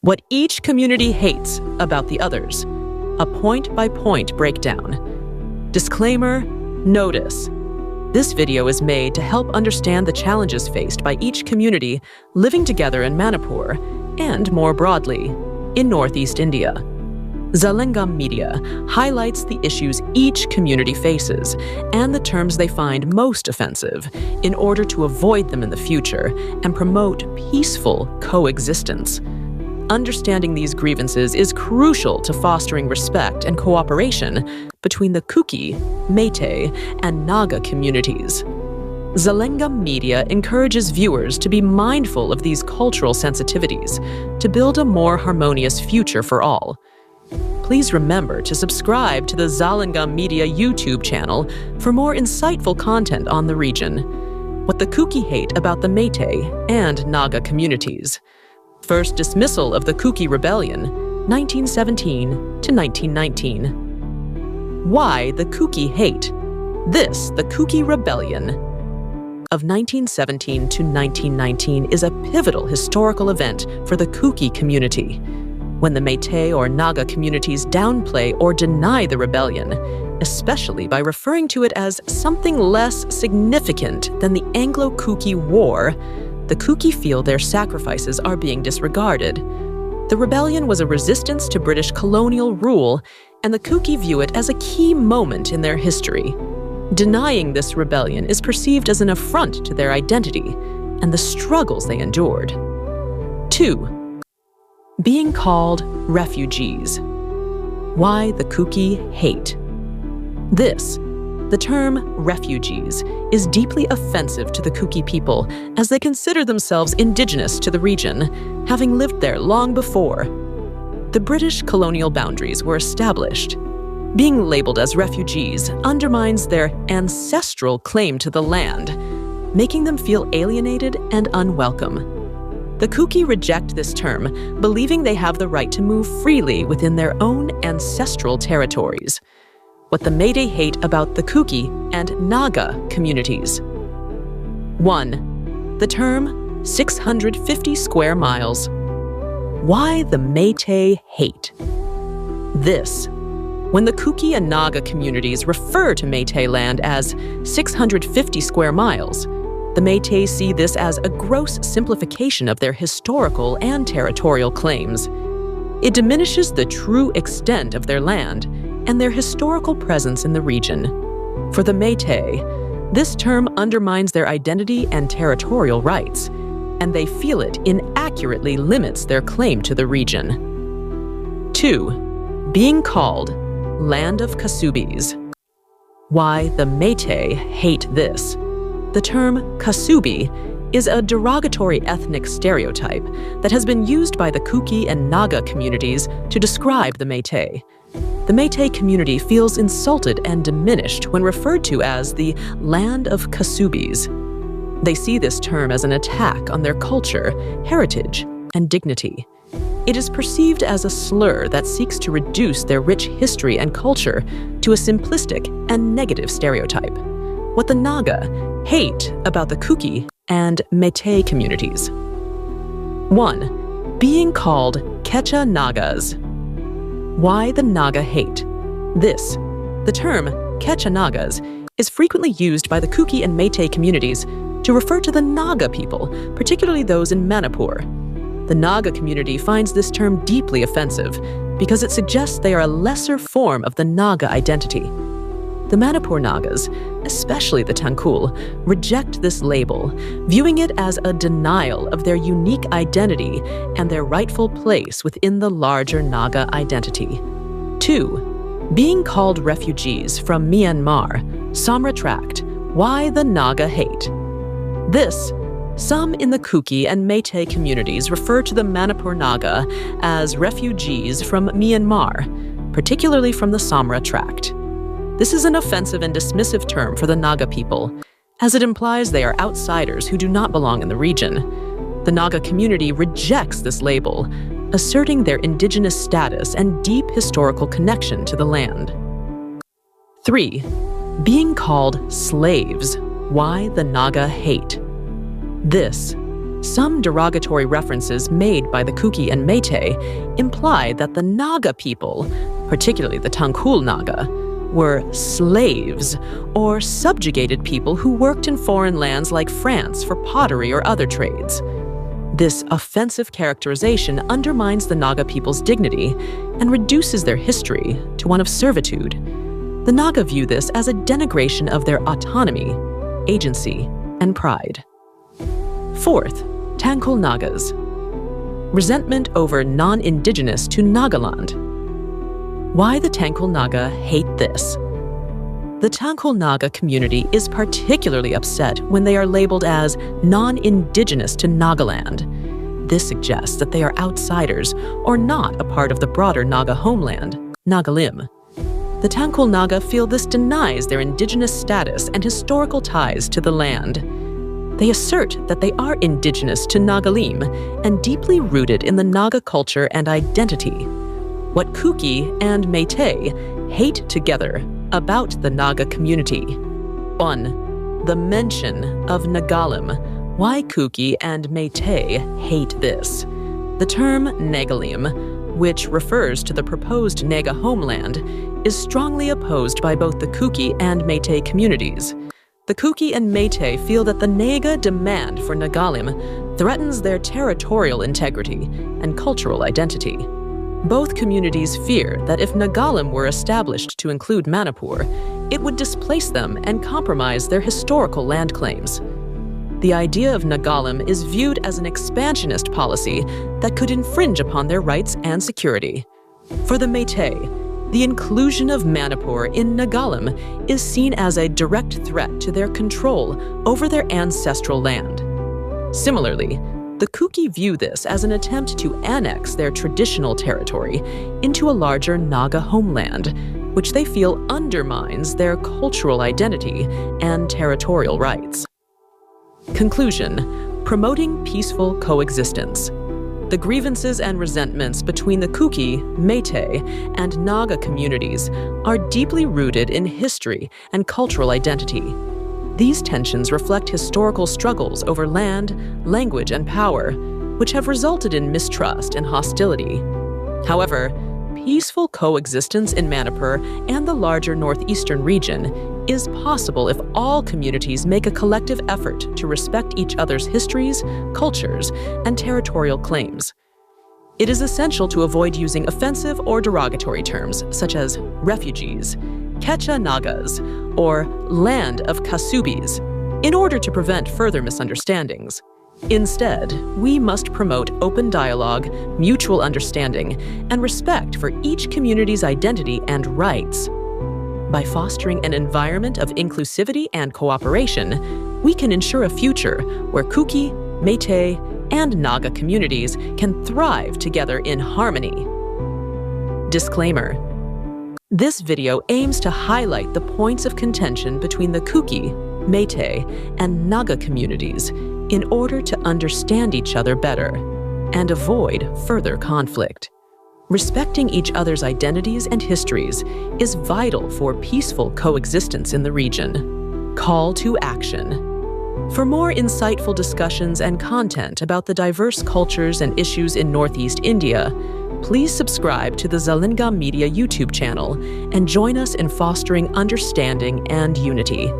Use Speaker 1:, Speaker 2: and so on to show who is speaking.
Speaker 1: What each community hates about the others. A point-by-point breakdown. Disclaimer, notice. This video is made to help understand the challenges faced by each community living together in Manipur and, more broadly, in Northeast India. Zalengam Media highlights the issues each community faces and the terms they find most offensive in order to avoid them in the future and promote peaceful coexistence. Understanding these grievances is crucial to fostering respect and cooperation between the Kuki, Meitei, and Naga communities. Zalengam Media encourages viewers to be mindful of these cultural sensitivities to build a more harmonious future for all. Please remember to subscribe to the Zalengam Media YouTube channel for more insightful content on the region. What the Kuki hate about the Meitei and Naga communities. First dismissal of the Kuki Rebellion, 1917 to 1919. Why the Kuki hate. This, the Kuki Rebellion of 1917 to 1919, is a pivotal historical event for the Kuki community. When the Meitei or Naga communities downplay or deny the rebellion, especially by referring to it as something less significant than the Anglo-Kuki War, the Kuki feel their sacrifices are being disregarded. The rebellion was a resistance to British colonial rule, and the Kuki view it as a key moment in their history. Denying this rebellion is perceived as an affront to their identity and the struggles they endured. 2. Being called refugees. Why the Kuki hate. This, the term refugees, is deeply offensive to the Kuki people as they consider themselves indigenous to the region, having lived there long before. The British colonial boundaries were established. Being labeled as refugees undermines their ancestral claim to the land, making them feel alienated and unwelcome. The Kuki reject this term, believing they have the right to move freely within their own ancestral territories. What the Meitei hate about the Kuki and Naga communities. 1. The term 650 square miles. Why the Meitei hate. This. When the Kuki and Naga communities refer to Meitei land as 650 square miles, the Meitei see this as a gross simplification of their historical and territorial claims. It diminishes the true extent of their land and their historical presence in the region. For the Meitei, this term undermines their identity and territorial rights, and they feel it inaccurately limits their claim to the region. 2. Being called Land of Kasubis. Why the Meitei hate this. The term Kasubi is a derogatory ethnic stereotype that has been used by the Kuki and Naga communities to describe the Meitei. The Meitei community feels insulted and diminished when referred to as the Land of Kasubis. They see this term as an attack on their culture, heritage, and dignity. It is perceived as a slur that seeks to reduce their rich history and culture to a simplistic and negative stereotype. What the Naga hate about the Kuki and Meitei communities. 1. Being called Kecha Nagas. Why the Naga hate. This, the term Kecha Nagas, is frequently used by the Kuki and Meitei communities to refer to the Naga people, particularly those in Manipur. The Naga community finds this term deeply offensive because it suggests they are a lesser form of the Naga identity. The Manipur Nagas, especially the Tangkhul, reject this label, viewing it as a denial of their unique identity and their rightful place within the larger Naga identity. 2. Being called refugees from Myanmar, Samra Tract. Why the Naga hate. This, some in the Kuki and Meitei communities refer to the Manipur Naga as refugees from Myanmar, particularly from the Samra Tract. This is an offensive and dismissive term for the Naga people, as it implies they are outsiders who do not belong in the region. The Naga community rejects this label, asserting their indigenous status and deep historical connection to the land. 3. Being called slaves. Why the Naga hate. This, Some derogatory references made by the Kuki and Meitei imply that the Naga people, particularly the Tangkhul Naga, were slaves or subjugated people who worked in foreign lands like France for pottery or other trades. This offensive characterization undermines the Naga people's dignity and reduces their history to one of servitude. The Naga view this as a denigration of their autonomy, agency, and pride. Fourth, Tangkhul Nagas. Resentment over non-indigenous to Nagaland. Why the Tangkhul Naga hate this? The Tangkhul Naga community is particularly upset when they are labeled as non-indigenous to Nagaland. This suggests that they are outsiders or not a part of the broader Naga homeland, Nagalim. The Tangkhul Naga feel this denies their indigenous status and historical ties to the land. They assert that they are indigenous to Nagalim and deeply rooted in the Naga culture and identity. What Kuki and Meitei hate together about the Naga community. 1. The mention of Nagalim. Why Kuki and Meitei hate this. The term Nagalim, which refers to the proposed Naga homeland, is strongly opposed by both the Kuki and Meitei communities. The Kuki and Meitei feel that the Naga demand for Nagalim threatens their territorial integrity and cultural identity. Both communities fear that if Nagalim were established to include Manipur, it would displace them and compromise their historical land claims. The idea of Nagalim is viewed as an expansionist policy that could infringe upon their rights and security. For the Meitei, the inclusion of Manipur in Nagalim is seen as a direct threat to their control over their ancestral land. Similarly, the Kuki view this as an attempt to annex their traditional territory into a larger Naga homeland, which they feel undermines their cultural identity and territorial rights. Conclusion: promoting peaceful coexistence. The grievances and resentments between the Kuki, Meitei, and Naga communities are deeply rooted in history and cultural identity. These tensions reflect historical struggles over land, language, and power, which have resulted in mistrust and hostility. However, peaceful coexistence in Manipur and the larger northeastern region is possible if all communities make a collective effort to respect each other's histories, cultures, and territorial claims. It is essential to avoid using offensive or derogatory terms such as refugees, Kecha Nagas, or land of Kasubis, in order to prevent further misunderstandings. Instead, we must promote open dialogue, mutual understanding, and respect for each community's identity and rights. By fostering an environment of inclusivity and cooperation, we can ensure a future where Kuki, Meitei, and Naga communities can thrive together in harmony. Disclaimer: this video aims to highlight the points of contention between the Kuki, Meitei, and Naga communities in order to understand each other better and avoid further conflict. Respecting each other's identities and histories is vital for peaceful coexistence in the region. Call to action. For more insightful discussions and content about the diverse cultures and issues in Northeast India, please subscribe to the Zalengam Media YouTube channel and join us in fostering understanding and unity.